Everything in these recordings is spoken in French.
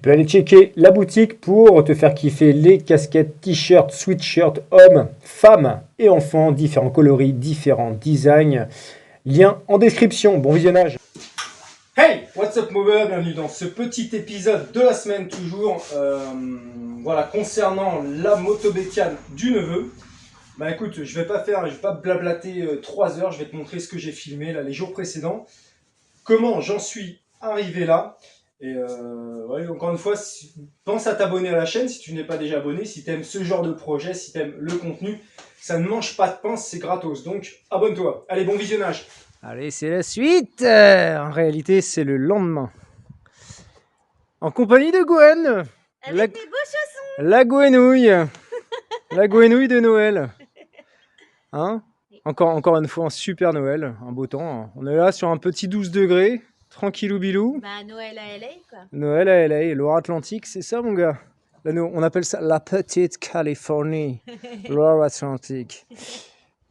peux aller checker la boutique pour te faire kiffer les casquettes, t-shirts, sweatshirts, hommes, femmes et enfants, différents coloris, différents designs. Lien en description. Bon visionnage. Hey, what's up mover, bienvenue dans ce petit épisode de la semaine toujours. Voilà, concernant la moto bécane du neveu. Bah écoute, je vais pas blablater 3 heures, je vais te montrer ce que j'ai filmé là, les jours précédents. Comment j'en suis arrivé là. Et ouais, encore une fois, pense à t'abonner à la chaîne si tu n'es pas déjà abonné, si tu aimes ce genre de projet, si tu aimes le contenu. Ça ne mange pas de pain, c'est gratos, donc abonne-toi. Allez, bon visionnage. Allez, c'est la suite. En réalité, c'est le lendemain. En compagnie de Gwen. Avec mes beaux chaussons. La Gwenouille. La Gwenouille de Noël. Hein? Encore une fois, un super Noël, un beau temps. On est là sur un petit 12 degrés, tranquillou bilou. Bah, Noël à LA, quoi. Noël à LA, Loire-Atlantique, c'est ça, mon gars? Là, nous, on appelle ça la petite Californie, Loire-Atlantique.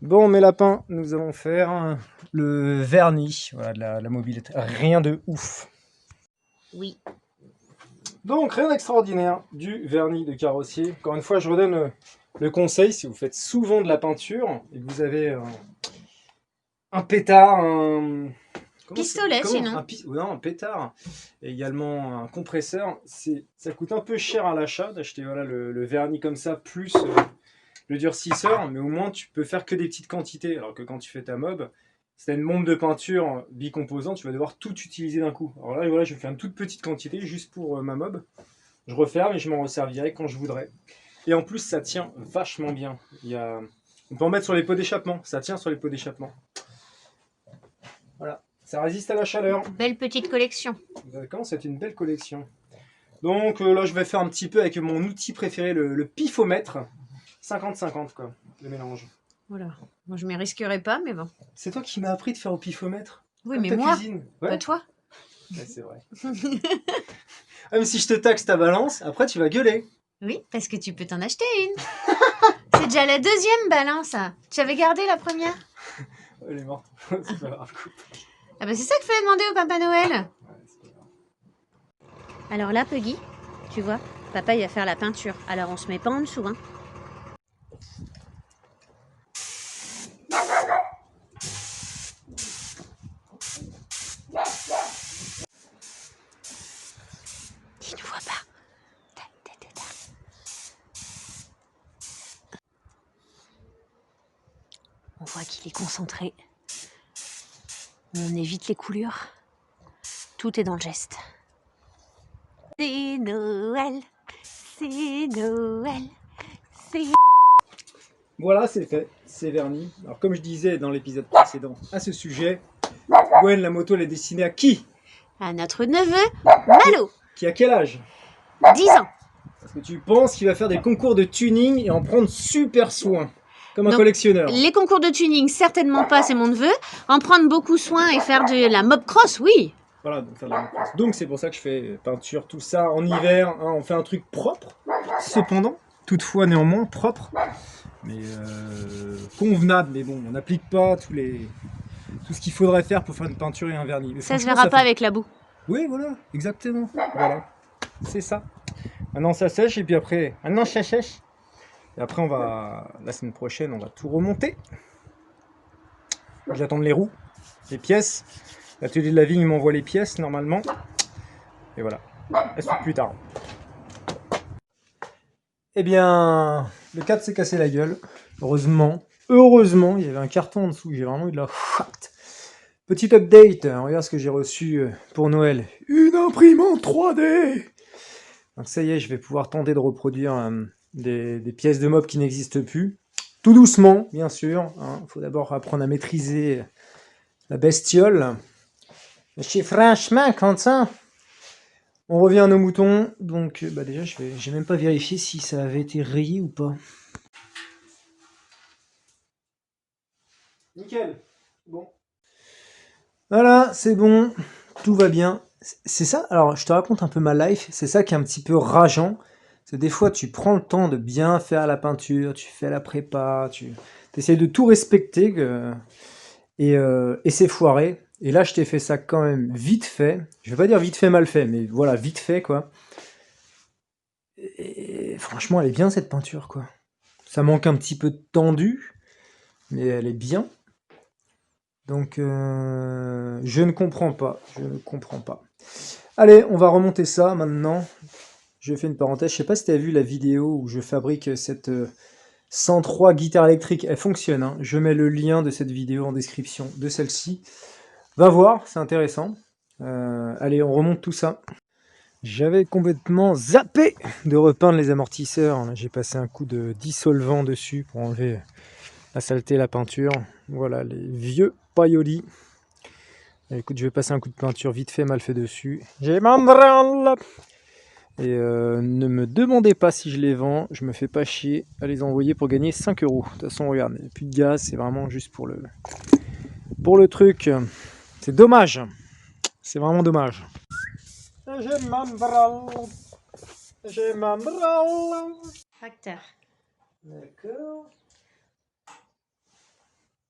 Bon, mes lapins, nous allons faire le vernis, voilà, de la mobilette. Rien de ouf. Oui. Donc, rien d'extraordinaire, du vernis de carrossier. Encore une fois, je redonne le conseil, si vous faites souvent de la peinture et que vous avez un pétard, pistolet, sinon. Non, un pétard, et également un compresseur, ça coûte un peu cher à l'achat d'acheter voilà, le vernis comme ça, plus le durcisseur, mais au moins tu peux faire que des petites quantités, alors que quand tu fais ta mob, si tu as une bombe de peinture bicomposante, tu vas devoir tout utiliser d'un coup. Alors là, voilà, je vais faire une toute petite quantité juste pour ma mob. Je referme et je m'en resservirai quand je voudrais. Et en plus, ça tient vachement bien. On peut en mettre sur les pots d'échappement. Ça tient sur les pots d'échappement. Voilà. Ça résiste à la chaleur. Belle petite collection. D'accord, c'est une belle collection. Donc là, je vais faire un petit peu avec mon outil préféré, le pifomètre. 50-50, quoi, le mélange. Voilà. Moi, je m'y risquerai pas, mais bon. C'est toi qui m'as appris de faire au pifomètre? Oui, comme mais ta moi, cuisine. pas Ouais. toi. Ouais, c'est vrai. Ah, mais si je te taxe ta balance, après tu vas gueuler. Oui, parce que tu peux t'en acheter une. C'est déjà la deuxième balance. Tu avais gardé la première? Elle est morte. C'est pas grave. Ah bah c'est ça qu'il fallait demander au Papa Noël. Ouais, c'est pas grave. Alors là, Puggy, tu vois, papa, il va faire la peinture. Alors, on se met pas en dessous, hein. Il ne voit pas. On voit qu'il est concentré. On évite les coulures. Tout est dans le geste. C'est Noël, c'est Noël, c'est... Voilà, c'est fait, c'est verni. Alors comme je disais dans l'épisode précédent à ce sujet, Gwen, la moto, elle est destinée à qui? À notre neveu, Malo, Qui a quel âge? 10 ans. Parce que tu penses qu'il va faire des concours de tuning et en prendre super soin, comme un Donc, collectionneur. Les concours de tuning, certainement pas, c'est mon neveu. En prendre beaucoup soin et faire de la mob cross, oui. Voilà, donc faire de la motocross. Donc c'est pour ça que je fais peinture, tout ça en hiver. Hein, on fait un truc propre, cependant, toutefois néanmoins propre, mais convenable. Mais bon, on n'applique pas tout ce qu'il faudrait faire pour faire une peinture et un vernis. Mais Ça se franchement, verra pas fait... avec la boue. Oui, voilà, exactement. Voilà, c'est ça. Maintenant ça sèche et puis après, maintenant ça sèche. Et après la semaine prochaine, on va tout remonter. J'attends les roues, les pièces. L'atelier de la vigne m'envoie les pièces normalement. Et voilà. Elles sont plus tard. Eh bien, le cadre s'est cassé la gueule. Heureusement. Heureusement, il y avait un carton en dessous. J'ai vraiment eu de la fat. Petit update. Regarde ce que j'ai reçu pour Noël. Une imprimante 3D. Donc ça y est, je vais pouvoir tenter de reproduire des pièces de mob qui n'existent plus. Tout doucement, bien sûr. Il faut d'abord apprendre à maîtriser la bestiole. Je suis franchement content. On revient à nos moutons. Donc, bah déjà, j'ai même pas vérifié si ça avait été rayé ou pas. Nickel. Bon. Voilà, c'est bon. Tout va bien. C'est ça. Alors, je te raconte un peu ma life. C'est ça qui est un petit peu rageant. C'est des fois, tu prends le temps de bien faire la peinture, tu fais la prépa, tu essaies de tout respecter et c'est foiré. Et là, je t'ai fait ça quand même vite fait. Je vais pas dire vite fait, mal fait, mais voilà, vite fait, quoi. Et franchement, elle est bien cette peinture, quoi. Ça manque un petit peu de tendu, mais elle est bien. Donc, je ne comprends pas. Je ne comprends pas. Allez, on va remonter ça maintenant. Je fais une parenthèse. Je sais pas si tu as vu la vidéo où je fabrique cette 103 guitare électrique. Elle fonctionne, hein. Je mets le lien de cette vidéo en description de celle-ci. Va voir, c'est intéressant. Allez, on remonte tout ça. J'avais complètement zappé de repeindre les amortisseurs. J'ai passé un coup de dissolvant dessus pour enlever la saleté, la peinture. Voilà, les vieux paillolis. Écoute, je vais passer un coup de peinture vite fait, mal fait dessus. J'ai m'en branle. Et ne me demandez pas si je les vends, je me fais pas chier à les envoyer pour gagner 5 euros. De toute façon, regarde, il n'y a plus de gaz, c'est vraiment juste pour le truc. C'est dommage. C'est vraiment dommage. Je m'en branle. Je m'en branle. Tracteur. D'accord.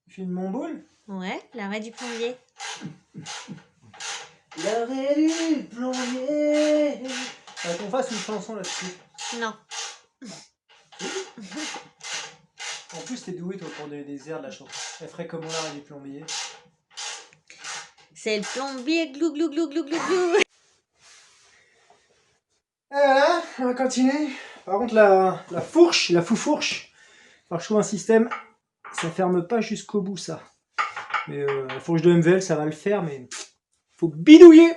Tu filmes mon boule? Ouais, l'arrêt du plombier. L'arrêt du plombier. Qu'on fasse une chanson là-dessus. Non. En plus, t'es doué toi pour donner des airs de la chanson. Elle ferait comment l'arrêt du plombier? C'est le plombier, glou glou glou glou glou glou. Et voilà, on va continuer. Par contre, la fourche, la foufourche, alors je trouve un système, ça ferme pas jusqu'au bout ça. Mais la fourche de MVL, ça va le faire, mais faut bidouiller.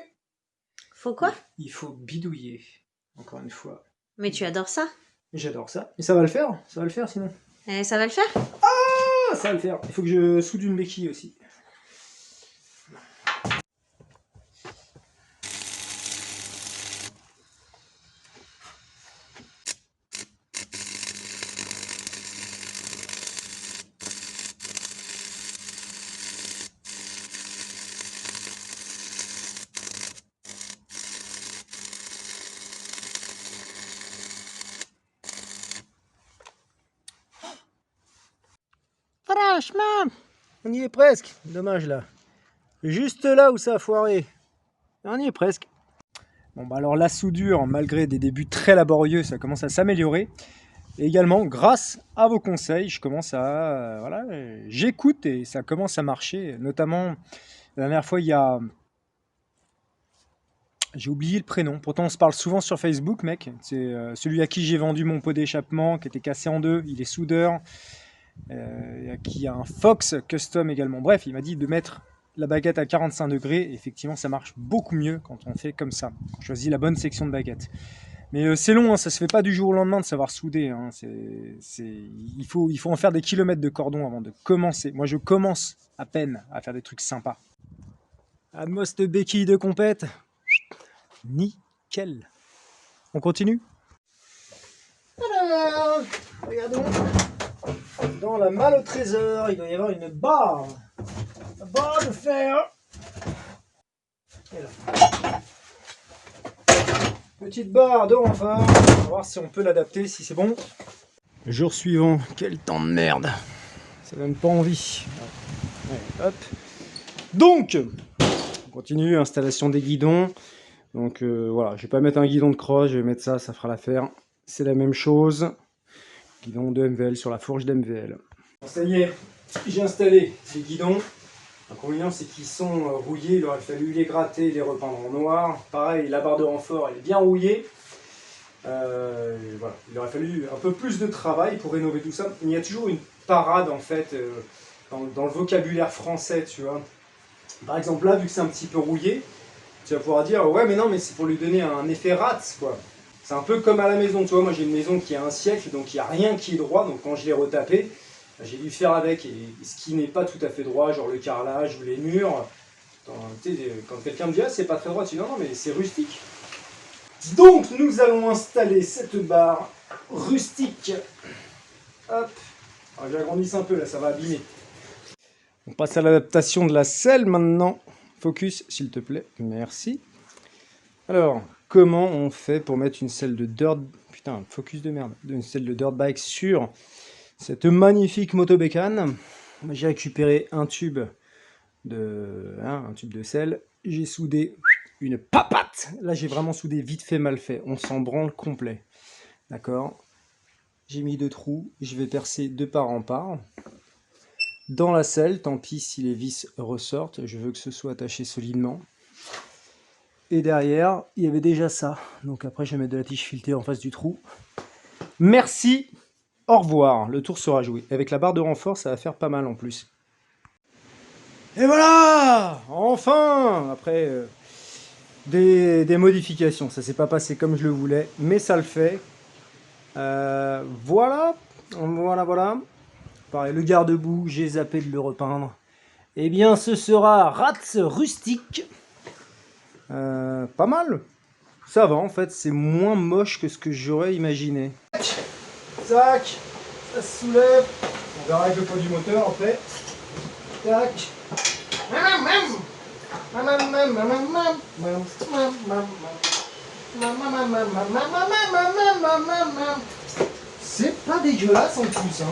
Faut quoi? Il faut bidouiller, encore une fois. Mais tu adores ça? J'adore ça. Et ça va le faire sinon. Et ça va le faire? Ah, ça va le faire. Il faut que je soude une béquille aussi. Franchement, on y est presque. Dommage là. Juste là où ça a foiré. On y est presque. Bon bah alors la soudure, malgré des débuts très laborieux, ça commence à s'améliorer. Et également, grâce à vos conseils, je commence à... voilà, j'écoute et ça commence à marcher. Notamment, la dernière fois, il y a... J'ai oublié le prénom. Pourtant, on se parle souvent sur Facebook, mec. C'est celui à qui j'ai vendu mon pot d'échappement, qui était cassé en deux. Il est soudeur. Qui a un Fox Custom également. Bref, il m'a dit de mettre la baguette à 45 degrés. Et effectivement, ça marche beaucoup mieux quand on fait comme ça. On choisit la bonne section de baguette. Mais c'est long, hein, ça se fait pas du jour au lendemain de savoir souder. Hein. Il faut en faire des kilomètres de cordon avant de commencer. Moi, je commence à peine à faire des trucs sympas. Atmos de béquille de compète. Nickel. On continue? Alors, regardons. Dans la malle au trésor, il doit y avoir une barre. La barre de fer. Et là. Petite barre de renfort. On va voir si on peut l'adapter, si c'est bon. Le jour suivant, quel temps de merde. Ça donne pas envie. Ouais, hop. Donc, on continue, installation des guidons. Donc voilà, je vais pas mettre un guidon de crosse, je vais mettre ça, ça fera l'affaire. C'est la même chose. Guidon de MVL sur la fourche d'MVL. Ça y est, j'ai installé les guidons. L'inconvénient, c'est qu'ils sont rouillés. Il aurait fallu les gratter, les repeindre en noir. Pareil, la barre de renfort elle est bien rouillée. Voilà. Il aurait fallu un peu plus de travail pour rénover tout ça. Il y a toujours une parade en fait dans le vocabulaire français, tu vois. Par exemple là, vu que c'est un petit peu rouillé, tu vas pouvoir dire ouais mais non mais c'est pour lui donner un effet rats quoi. C'est un peu comme à la maison, tu vois. Moi j'ai une maison qui a un siècle, donc il n'y a rien qui est droit. Donc quand je l'ai retapé, j'ai dû faire avec, et ce qui n'est pas tout à fait droit, genre le carrelage ou les murs. Quand quelqu'un me dit ah c'est pas très droit, tu dis non non mais c'est rustique. Donc nous allons installer cette barre rustique. Hop, j'agrandisse un peu là, ça va abîmer. On passe à l'adaptation de la selle maintenant. Focus s'il te plaît, merci. Alors, comment on fait pour mettre une selle de dirt... Putain, focus de merde. Une selle de dirt bike sur cette magnifique moto bécane. J'ai récupéré un tube de sel. J'ai soudé une papate. Là, j'ai vraiment soudé vite fait, mal fait. On s'en branle complet. D'accord. J'ai mis 2 trous, je vais percer de part en part. Dans la selle, tant pis si les vis ressortent, je veux que ce soit attaché solidement. Et derrière, il y avait déjà ça. Donc après, je vais mettre de la tige filetée en face du trou. Merci, au revoir. Le tour sera joué. Avec la barre de renfort, ça va faire pas mal en plus. Et voilà, enfin, après des modifications. Ça s'est pas passé comme je le voulais, mais ça le fait. Voilà. Pareil, le garde-boue, j'ai zappé de le repeindre. Eh bien, ce sera Rats rustique. Pas mal. Ça va, en fait, c'est moins moche que ce que j'aurais imaginé. Tac, ça se soulève. On verra avec le poids du moteur après. Tac. C'est pas dégueulasse en plus, hein.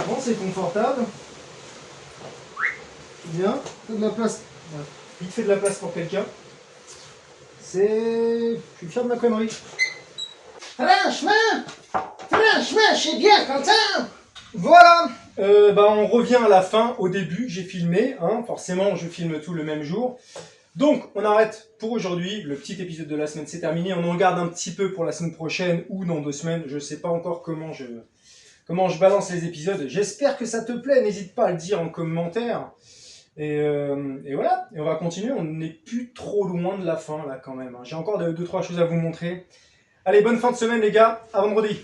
Bon, c'est confortable. Bien, de la place. Vite fait de la place pour quelqu'un. Je suis fier de ma connerie. Franchement, je suis bien content. Voilà, on revient à la fin, au début, j'ai filmé, hein, forcément je filme tout le même jour. Donc on arrête pour aujourd'hui, le petit épisode de la semaine c'est terminé, on en regarde un petit peu pour la semaine prochaine ou dans 2 semaines, je sais pas encore comment je balance les épisodes. J'espère que ça te plaît, n'hésite pas à le dire en commentaire. Et voilà, et on va continuer, on n'est plus trop loin de la fin là quand même, hein. J'ai encore 2-3 choses à vous montrer. Allez, bonne fin de semaine les gars, à vendredi.